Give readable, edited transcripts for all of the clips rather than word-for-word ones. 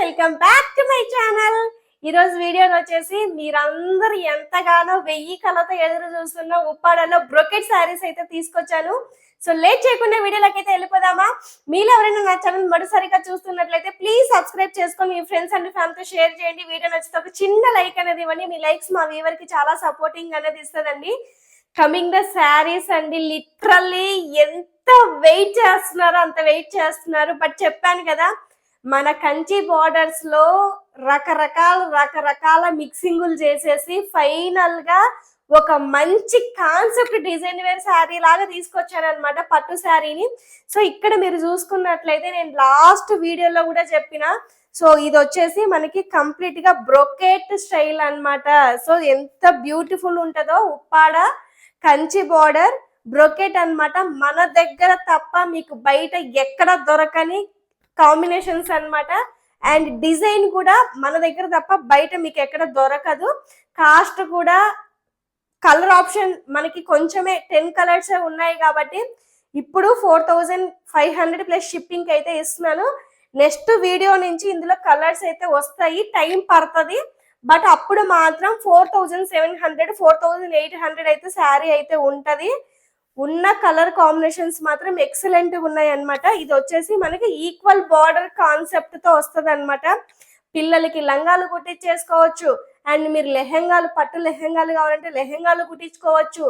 Welcome back to my channel. ఈ రోజు వీడియోలో వచ్చేసి మీరందరూ ఎంతగానో 1000 కళ్ళతో ఎదురు చూస్తున్న ఉప్పాడలో బ్రొకెట్ శారీస్ అయితే తీసుకొచ్చాను. సో లేట్ చేయకుండా వీడియోలోకి అయితే వెళ్ళిపోదామా. మీలో ఎవరైనా నా ఛానల్ మొదటిసారిగా చూస్తున్నట్లయితే ప్లీజ్ సబ్స్క్రైబ్ చేసుకొని మీ ఫ్రెండ్స్ అండ్ ఫ్యామిలీతో షేర్ చేయండి. వీడియో నచ్చితే ఒక చిన్న లైక్ అనేది ఇవ్వండి. మీ లైక్స్ మా వ్యూవర్ కి చాలా సపోర్టింగ్ అనేది ఇస్తుందండి. కమింగ్ ద శారీస్ అండి, లిటరల్లీ ఎంత వెయిట్ చేస్తున్నారో అంత వెయిట్ చేస్తున్నారు. బట్ చెప్పాను కదా, మన కంచి బార్డర్స్ లో రకరకాల మిక్సింగులు చేసేసి ఫైనల్ గా ఒక మంచి కాన్సెప్ట్ డిజైన్ వేర్ శారీ లాగా తీసుకొచ్చాను అనమాట, పట్టు శారీని. సో ఇక్కడ మీరు చూసుకున్నట్లయితే నేను లాస్ట్ వీడియోలో కూడా చెప్పిన, సో ఇది వచ్చేసి మనకి కంప్లీట్ గా బ్రొకెట్ స్టైల్ అన్నమాట. సో ఎంత బ్యూటిఫుల్ ఉంటుందో ఉప్పాడ కంచి బార్డర్ బ్రొకెట్ అన్నమాట. మన దగ్గర తప్ప మీకు బయట ఎక్కడ దొరకని కాంబినేషన్స్ అన్నమాట. అండ్ డిజైన్ కూడా మన దగ్గర తప్ప బయట మీకు ఎక్కడ దొరకదు. కాస్ట్ కూడా కలర్ ఆప్షన్ మనకి కొంచెమే 10 కలర్స్ ఉన్నాయి కాబట్టి ఇప్పుడు 4500 ప్లస్ షిప్పింగ్ అయితే ఇస్తున్నాను. నెక్స్ట్ వీడియో నుంచి ఇందులో కలర్స్ అయితే వస్తాయి, టైం పడుతుంది. బట్ అప్పుడు మాత్రం 4700 4800 అయితే శారీ అయితే ఉంటది. ఉన్న కలర్ కాంబినేషన్స్ మాత్రం ఎక్సలెంట్ ఉన్నాయి అన్నమాట. ఇది వచ్చేసి మనకి ఈక్వల్ బార్డర్ కాన్సెప్ట్ తో వస్తుంది అనమాట. పిల్లలకి లంగాలు కుట్టించేసుకోవచ్చు, అండ్ మీరు లెహెంగాలు పట్టు లెహెంగాలు కావాలంటే లెహెంగాలు కుట్టించుకోవచ్చు.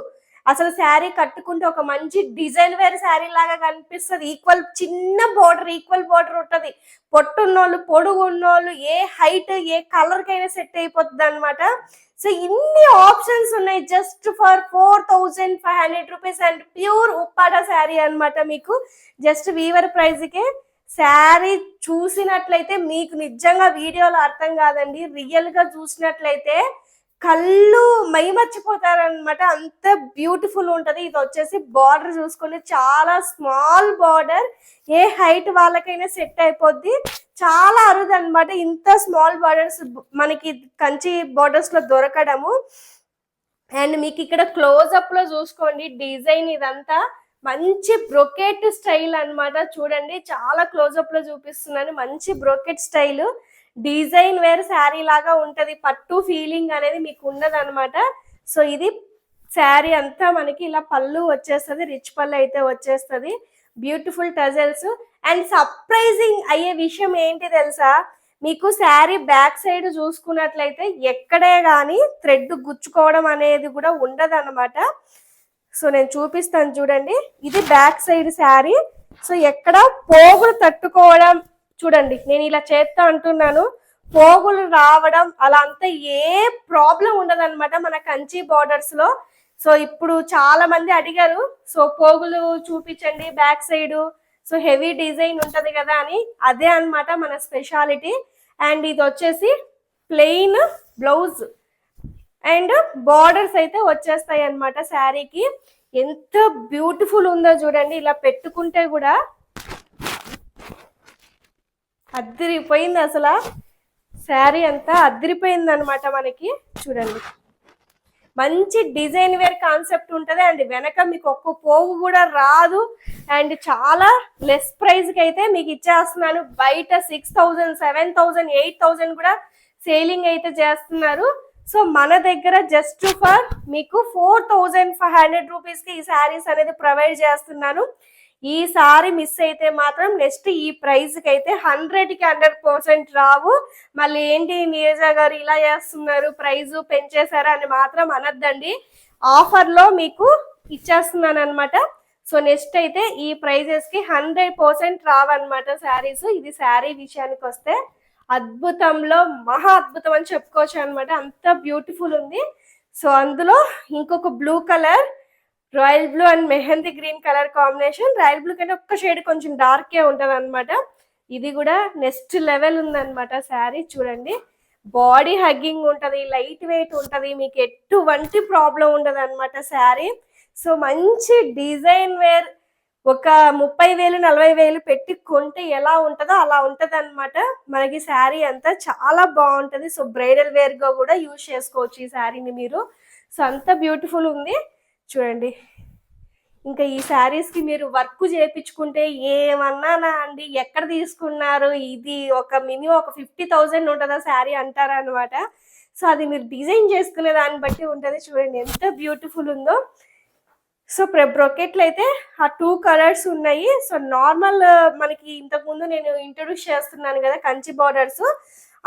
అసలు శారీ కట్టుకుంటే ఒక మంచి డిజైన్ వేర్ శారీ లాగా కనిపిస్తుంది. ఈక్వల్ చిన్న బార్డర్, ఈక్వల్ బార్డర్ ఉంటుంది. పొట్టున్నోళ్ళు పొడుగు ఉన్నోళ్ళు ఏ హైట్ ఏ కలర్ కైనా సెట్ అయిపోతుంది అనమాట. సో ఇన్ని ఆప్షన్స్ ఉన్నాయి just for 4500 rupees and pure Uppada sari అనమాట. మీకు జస్ట్ వీవర్ ప్రైస్ కే శారీ చూసినట్లయితే మీకు నిజంగా వీడియోలో అర్థం కాదండి, రియల్ గా చూసినట్లయితే కళ్ళు మైమర్చిపోతారనమాట, అంత బ్యూటిఫుల్ ఉంటది. ఇది వచ్చేసి బార్డర్ చూసుకుంటే చాలా స్మాల్ బార్డర్, ఏ హైట్ వాళ్ళకైనా సెట్ అయిపోద్ది. చాలా అరుదు అనమాట ఇంత స్మాల్ బార్డర్స్ మనకి కంచి బార్డర్స్ లో దొరకడము. అండ్ మీకు ఇక్కడ క్లోజ్అప్ లో చూసుకోండి డిజైన్, ఇదంతా మంచి బ్రొకెట్ స్టైల్ అన్నమాట. చూడండి చాలా క్లోజ్అప్ లో చూపిస్తున్నాను. మంచి brocade style design wear sari లాగా ఉంటది. పట్టు ఫీలింగ్ అనేది మీకు ఉండదు అనమాట. సో ఇది శారీ అంతా మనకి ఇలా పళ్ళు వచ్చేస్తుంది, రిచ్ పళ్ళు అయితే వచ్చేస్తుంది. Beautiful tassels. అండ్ సర్ప్రైజింగ్ అయ్యే విషయం ఏంటి తెలుసా, మీకు శారీ బ్యాక్ సైడ్ చూసుకున్నట్లయితే ఎక్కడే కానీ థ్రెడ్ గుచ్చుకోవడం అనేది కూడా ఉండదు అనమాట. సో నేను చూపిస్తాను చూడండి, ఇది బ్యాక్ సైడ్ శారీ. సో ఎక్కడ పోగులు తట్టుకోవడం, చూడండి నేను ఇలా చేస్తా అంటున్నాను, పోగులు రావడం అలా అంతా ఏ ప్రాబ్లం ఉండదు అనమాట మన కంచి బార్డర్స్ లో. సో ఇప్పుడు చాలా మంది అడిగారు, సో పోగులు చూపించండి back side, so heavy design ఉంటది కదా అని. అదే అనమాట మన స్పెషాలిటీ. అండ్ ఇది వచ్చేసి ప్లెయిన్ బ్లౌజ్ అండ్ బార్డర్స్ అయితే వచ్చేస్తాయి అన్నమాట శారీకి. ఎంత బ్యూటిఫుల్ ఉందో చూడండి, ఇలా పెట్టుకుంటే కూడా అద్దరిపోయింది. అసలు శారీ అంతా అద్దరిపోయింది అనమాట మనకి. చూడండి మంచి డిజైన్ వేర్ కాన్సెప్ట్ ఉంటుంది. అండ్ వెనక మీకు ఒక్క పోగు కూడా రాదు. అండ్ చాలా లెస్ ప్రైస్ కి అయితే మీకు ఇచ్చేస్తున్నాను. బయట 6000 7000 8000 కూడా సేలింగ్ అయితే చేస్తున్నారు. సో మన దగ్గర జస్ట్ ఫర్ మీకు 4500 రూపీస్ కి ఈ శారీస్ అనేది ప్రొవైడ్ చేస్తున్నాను. ఈ సారీ మిస్ అయితే మాత్రం నెక్స్ట్ ఈ ప్రైస్ కి అయితే 100కి 100% రావు. మళ్ళీ ఏంటి నీరజ గారు ఇలా చేస్తున్నారు, ప్రైస్ పెంచేశారా అని మాత్రం అనద్దండి. ఆఫర్ లో మీకు ఇచ్చేస్తున్నాను అనమాట. సో నెక్స్ట్ అయితే ఈ ప్రైజెస్ కి 100% రావన్నమాట శారీస్. ఇది శారీ విషయానికి వస్తే అద్భుతంలో మహా అద్భుతం అని చెప్పుకోవచ్చు అనమాట, అంత బ్యూటిఫుల్ ఉంది. సో అందులో ఇంకొక blue colour, royal blue and mehndi green colour combination. Royal blue కంటే ఒక్క షేడ్ కొంచెం డార్కే ఉంటది అనమాట. ఇది కూడా నెక్స్ట్ లెవెల్ ఉందన్నమాట శారీ. చూడండి బాడీ హగ్గింగ్ ఉంటది, లైట్ వెయిట్ ఉంటది, మీకు ఎటువంటి ప్రాబ్లం ఉండదు అనమాట శారీ. సో మంచి డిజైన్ వేర్ ఒక 30,000 40,000 పెట్టి కొంటే ఎలా ఉంటుందో అలా ఉంటది అనమాట మనకి శారీ అంతా. చాలా బాగుంటది. సో బ్రైడల్ వేర్ గా కూడా యూజ్ చేసుకోవచ్చు ఈ శారీని మీరు. సో అంత బ్యూటిఫుల్ ఉంది చూడండి. ఇంకా ఈ శారీస్ కి మీరు వర్క్ చేయించుకుంటే ఏమన్నానా అండి, ఎక్కడ తీసుకున్నారు, ఇది ఒక మినిమం ఒక 50,000 ఉంటుందా శారీ అంటారా అనమాట. సో అది మీరు డిజైన్ చేసుకునే దాన్ని బట్టి ఉంటుంది. చూడండి ఎంత బ్యూటిఫుల్ ఉందో. సో బ్రొకెట్లు అయితే ఆ 2 కలర్స్ ఉన్నాయి. సో నార్మల్ మనకి ఇంతకుముందు నేను ఇంట్రొడ్యూస్ చేస్తున్నాను కదా కంచి బార్డర్స్,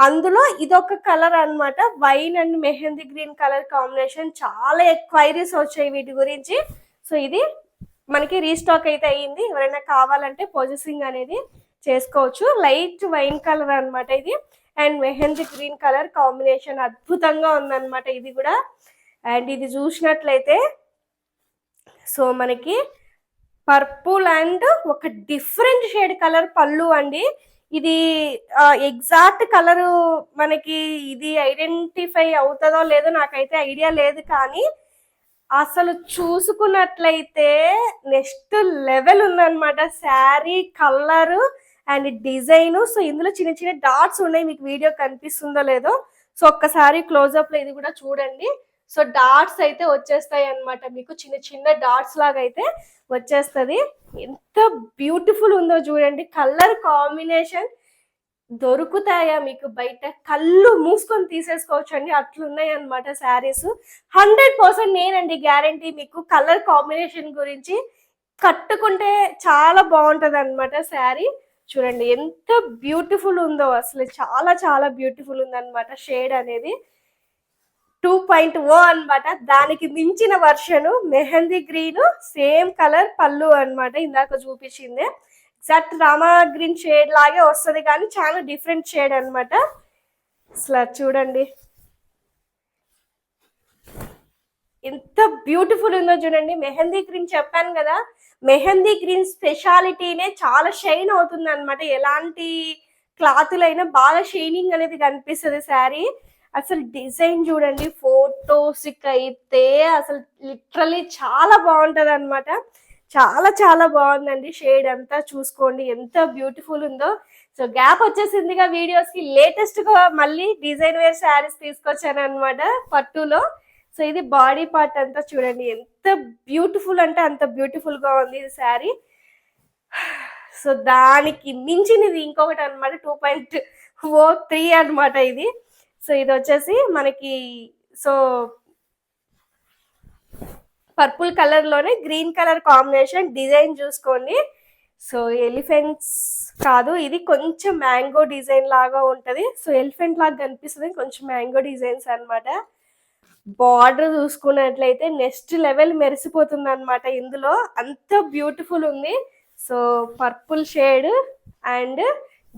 అందులో ఇదొక కలర్ అన్నమాట. Wine and mehndi green colour combination. చాలా ఎక్వైరీస్ వచ్చాయి వీటి గురించి. సో ఇది మనకి రీస్టాక్ అయితే అయ్యింది. ఎవరైనా కావాలంటే పర్చేసింగ్ అనేది చేసుకోవచ్చు. లైట్ వైన్ కలర్ అన్నమాట ఇది, and mehndi green colour combination అద్భుతంగా ఉందన్నమాట ఇది కూడా. అండ్ ఇది చూసినట్లయితే సో మనకి పర్పుల్ అండ్ ఒక డిఫరెంట్ షేడ్ కలర్ పళ్ళు అండి. ఇది ఎగ్జాక్ట్ కలరు మనకి ఇది ఐడెంటిఫై అవుతుందో లేదో నాకైతే ఐడియా లేదు, కానీ అసలు చూసుకున్నట్లయితే నెక్స్ట్ లెవెల్ ఉందన్నమాట sari colour and design. So ఇందులో చిన్న చిన్న డాట్స్ ఉన్నాయి, మీకు వీడియో కనిపిస్తుందో లేదో. సో ఒక్కసారి క్లోజ్అప్ లో ఇది కూడా చూడండి. సో డాట్స్ అయితే వచ్చేస్తాయి అన్నమాట, మీకు చిన్న చిన్న డాట్స్ లాగా అయితే వచ్చేస్తుంది. ఎంత బ్యూటిఫుల్ ఉందో చూడండి. కలర్ కాంబినేషన్ దొరుకుతాయా మీకు బయట, కళ్ళు మూసుకొని తీసేసుకోవచ్చు అండి, అట్లున్నాయి అనమాట శారీస్. 100% నేనండి గ్యారంటీ మీకు కలర్ కాంబినేషన్ గురించి. కట్టుకుంటే చాలా బాగుంటది అనమాట శారీ. చూడండి ఎంత బ్యూటిఫుల్ ఉందో, అసలు చాలా చాలా బ్యూటిఫుల్ ఉందన్నమాట. షేడ్ అనేది 2.0 అనమాట. దానికి మించిన వర్షను మెహందీ గ్రీన్ సేమ్ కలర్ పళ్ళు అనమాట, ఇందాక చూపించింది. ఎగ్జాక్ట్ రామా గ్రీన్ షేడ్ లాగే వస్తుంది, కానీ చాలా డిఫరెంట్ షేడ్ అనమాట. అసలు చూడండి ఎంత బ్యూటిఫుల్ ఉందో చూడండి. మెహందీ గ్రీన్ చెప్పాను కదా, మెహందీ గ్రీన్ స్పెషాలిటీనే చాలా షైన్ అవుతుంది అనమాట. ఎలాంటి క్లాతులైనా బాగా షైనింగ్ అనేది కనిపిస్తుంది శారీ. అసలు డిజైన్ చూడండి, ఫోటోస్కి అయితే అసలు లిటరలీ చాలా బాగుంటది అనమాట. చాలా చాలా బాగుందండి. షేడ్ అంతా చూసుకోండి ఎంత బ్యూటిఫుల్ ఉందో. సో గ్యాప్ వచ్చేసిందిగా వీడియోస్ కి, లేటెస్ట్ గా మళ్ళీ డిజైన్ వేర్ శారీస్ తీసుకొచ్చాను అనమాట పట్టులో. సో ఇది బాడీ పార్ట్ అంతా చూడండి ఎంత బ్యూటిఫుల్ అంటే అంత బ్యూటిఫుల్ గా ఉంది ఇది శారీ. సో దానికి మించినది ఇంకొకటి అనమాట, 2.03 అనమాట ఇది. సో ఇది వచ్చేసి మనకి సో పర్పుల్ కలర్ లోనే గ్రీన్ కలర్ కాంబినేషన్. డిజైన్ చూసుకోండి. సో ఎలిఫెంట్స్ కాదు, ఇది కొంచెం మ్యాంగో డిజైన్ లాగా ఉంటది. సో ఎలిఫెంట్ లాగా కనిపిస్తుంది, కొంచెం మ్యాంగో డిజైన్స్ అనమాట. బార్డర్ చూసుకున్నట్లయితే నెక్స్ట్ లెవెల్ మెరిసిపోతుంది అనమాట ఇందులో, అంత బ్యూటిఫుల్ ఉంది. So purple shade and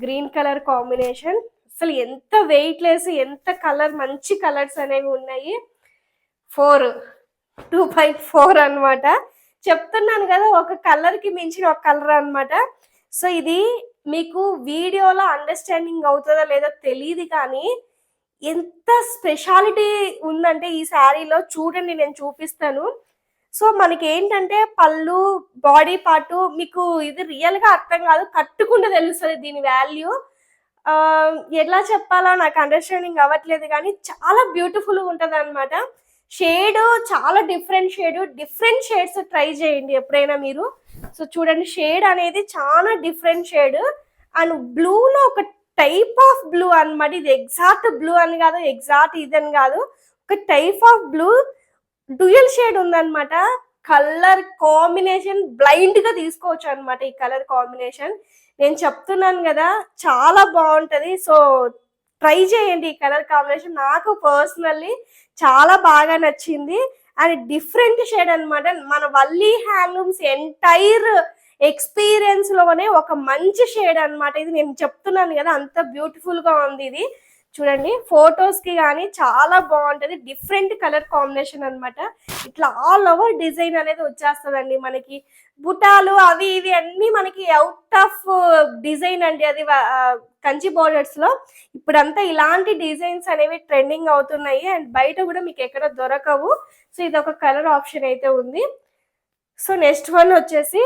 green colour combination. అసలు ఎంత వెయిట్ లెస్, ఎంత కలర్, మంచి కలర్స్ అనేవి ఉన్నాయి. 2.4 అనమాట. చెప్తున్నాను కదా, ఒక కలర్ కి మించిన ఒక కలర్ అనమాట. సో ఇది మీకు వీడియోలో అండర్స్టాండింగ్ అవుతుందో లేదో తెలియదు, కానీ ఎంత స్పెషాలిటీ ఉందంటే ఈ శారీలో చూడండి, నేను చూపిస్తాను. సో మనకి ఏంటంటే పళ్ళు, బాడీ పార్ట్ మీకు ఇది రియల్ గా అర్థం కాదు, కట్టుకుంటే తెలుస్తుంది దీని వాల్యూ. ఎలా చెప్పాలో నాకు అండర్స్టాండింగ్ అవ్వట్లేదు, కానీ చాలా బ్యూటిఫుల్ ఉంటుంది అనమాట. షేడ్ చాలా డిఫరెంట్ షేడ్స్ ట్రై చేయండి ఎప్పుడైనా మీరు. సో చూడండి షేడ్ అనేది చాలా డిఫరెంట్ షేడ్. అండ్ బ్లూలో ఒక టైప్ ఆఫ్ బ్లూ అనమాట. ఇది ఎగ్జాక్ట్ బ్లూ అని కాదు, ఎగ్జాక్ట్ ఇదని కాదు, ఒక type of blue dual shade ఉందన్నమాట. కలర్ కాంబినేషన్ బ్లైండ్ గా తీసుకోవచ్చు అనమాట ఈ కలర్ కాంబినేషన్. నేను చెప్తున్నాను కదా చాలా బాగుంటది. సో ట్రై చేయండి ఈ కలర్ కాంబినేషన్. నాకు పర్సనల్లీ చాలా బాగా నచ్చింది. అండ్ డిఫరెంట్ షేడ్ అనమాట. మన వల్లీ హ్యాండ్లూమ్స్ ఎంటైర్ ఎక్స్పీరియన్స్ లోనే ఒక మంచి షేడ్ అనమాట ఇది. నేను చెప్తున్నాను కదా అంత బ్యూటిఫుల్ గా ఉంది ఇది. చూడండి ఫొటోస్ కి కానీ చాలా బాగుంటది. డిఫరెంట్ కలర్ కాంబినేషన్ అనమాట. ఇట్లా ఆల్ ఓవర్ డిజైన్ అనేది వచ్చేస్తుందండి. మనకి బుటాలు అవి ఇవి అన్ని మనకి అవుట్ ఆఫ్ డిజైన్ అండి. అది కంచి బోర్డర్స్ లో ఇప్పుడంతా ఇలాంటి డిజైన్స్ అనేవి ట్రెండింగ్ అవుతున్నాయి. అండ్ బయట కూడా మీకు ఎక్కడ దొరకవు. సో ఇది ఒక కలర్ ఆప్షన్ అయితే ఉంది. సో నెక్స్ట్ వన్ వచ్చేసి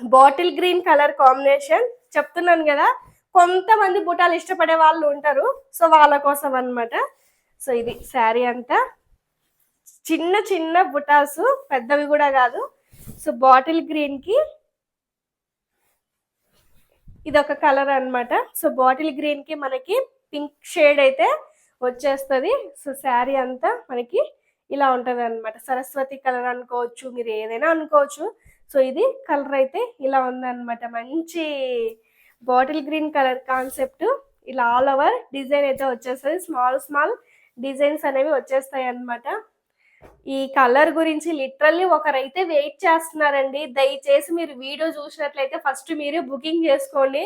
బాటిల్ గ్రీన్ కలర్ కాంబినేషన్. చెప్తున్నాను కదా కొంతమంది బుటాలు ఇష్టపడే వాళ్ళు ఉంటారు, సో వాళ్ళ కోసం అన్నమాట. సో ఇది శారీ అంతా చిన్న చిన్న బుటాస్, పెద్దవి కూడా కాదు, సో బాటిల్ గ్రీన్ కి ఇది ఒక కలర్ అన్నమాట. సో బాటిల్ గ్రీన్ కి మనకి పింక్ షేడ్ అయితే వచ్చేస్తుంది. సో శారీ అంతా మనకి ఇలా ఉంటది అనమాట. సరస్వతి కలర్ అనుకోవచ్చు, మీరు ఏదైనా అనుకోవచ్చు. సో ఇది కలర్ అయితే ఇలా ఉందన్నమాట. మంచి బాటిల్ గ్రీన్ కలర్ కాన్సెప్ట్, ఇలా ఆల్ ఓవర్ డిజైన్ అయితే వచ్చేస్తుంది. స్మాల్ స్మాల్ డిజైన్స్ అనేవి వచ్చేస్తాయి అన్నమాట. ఈ కలర్ గురించి లిటరల్లీ ఒకరైతే వెయిట్ చేస్తున్నారండి. దయచేసి మీరు వీడియో చూసినట్లయితే ఫస్ట్ మీరు బుకింగ్ చేసుకోండి.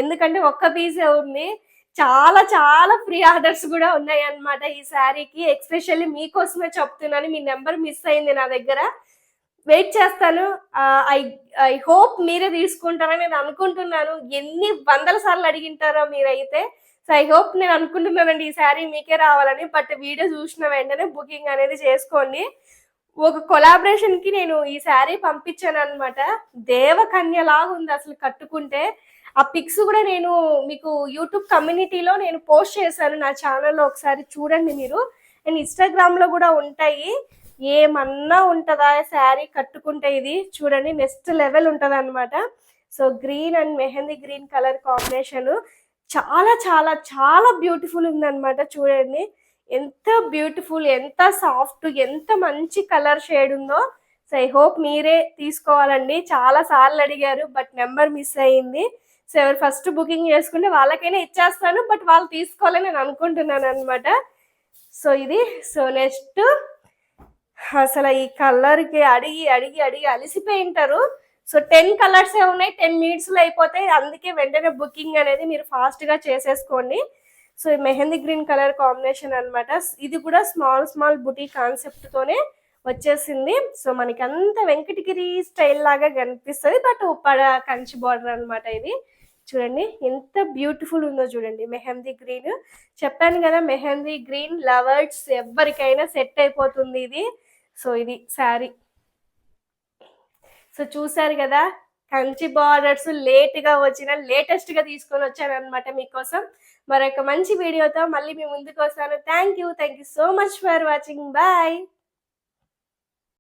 ఎందుకంటే ఒక్క పీసే ఉంది. చాలా చాలా ఫ్రీ ఆర్డర్స్ కూడా ఉన్నాయి అన్నమాట ఈ శారీకి. ఎక్స్పెషల్లీ మీకోసమే చెప్తున్నాను. మీ నెంబర్ మిస్ అయింది నా దగ్గర. వెయిట్ చేస్తాను. ఐ ఐ హోప్ మీరే తీసుకుంటారని నేను అనుకుంటున్నాను. ఎన్ని వందల సార్లు అడిగింటారో మీరైతే. సో ఐ హోప్, నేను అనుకుంటున్నానండి ఈ శారీ మీకే రావాలని. బట్ వీడియో చూసిన వెంటనే బుకింగ్ అనేది చేసుకోండి. ఒక కొలాబరేషన్ కి నేను ఈ శారీ పంపించాను అనమాట. దేవకన్య లాగా ఉంది అసలు కట్టుకుంటే. ఆ పిక్స్ కూడా నేను మీకు యూట్యూబ్ కమ్యూనిటీలో నేను పోస్ట్ చేశాను నా ఛానల్లో, ఒకసారి చూడండి మీరు. అండ్ ఇన్స్టాగ్రామ్ లో కూడా ఉంటాయి. ఏమన్నా ఉంటుందా శారీ కట్టుకుంటే, ఇది చూడండి నెక్స్ట్ లెవెల్ ఉంటుంది అనమాట. So green and mehndi green colour combination చాలా చాలా చాలా బ్యూటిఫుల్ ఉందన్నమాట. చూడండి ఎంత బ్యూటిఫుల్, ఎంత సాఫ్ట్, ఎంత మంచి కలర్ షేడ్ ఉందో. సో ఐ హోప్ మీరే తీసుకోవాలండి. చాలా సార్లు అడిగారు బట్ నెంబర్ మిస్ అయ్యింది. సో ఎవరు ఫస్ట్ బుకింగ్ చేసుకుంటే వాళ్ళకైనా ఇచ్చేస్తాను, బట్ వాళ్ళు తీసుకోవాలని నేను అనుకుంటున్నాను అనమాట. సో ఇది, సో నెక్స్ట్ అసలు ఈ కలర్కి అడిగి అడిగి అడిగి అలిసిపోయి ఉంటారు. సో 10 కలర్స్ ఉన్నాయి, 10 minutes అయిపోతాయి. అందుకే వెంటనే బుకింగ్ అనేది మీరు ఫాస్ట్ గా చేసేసుకోండి. So mehndi green colour combination అనమాట. ఇది కూడా స్మాల్ స్మాల్ బుటీ కాన్సెప్ట్ తోనే వచ్చేసింది. సో మనకి అంత వెంకటగిరి స్టైల్ లాగా కనిపిస్తుంది, బట్ ఉప్పడ కంచి బార్డర్ అనమాట. ఇది చూడండి ఎంత బ్యూటిఫుల్ ఉందో చూడండి. మెహందీ గ్రీన్ చెప్పాను కదా, మెహందీ గ్రీన్ లవర్స్ ఎవరికైనా సెట్ అయిపోతుంది ఇది. సో ఇది శారీ. సో చూసారు కదా, కంచి బార్డర్స్ లేట్ గా వచ్చిన లేటెస్ట్ గా తీసుకొని వచ్చాను అనమాట మీకోసం. మరొక మంచి వీడియోతో మళ్ళీ మీ ముందుకు వస్తాను. Thank you so much for watching. Bye.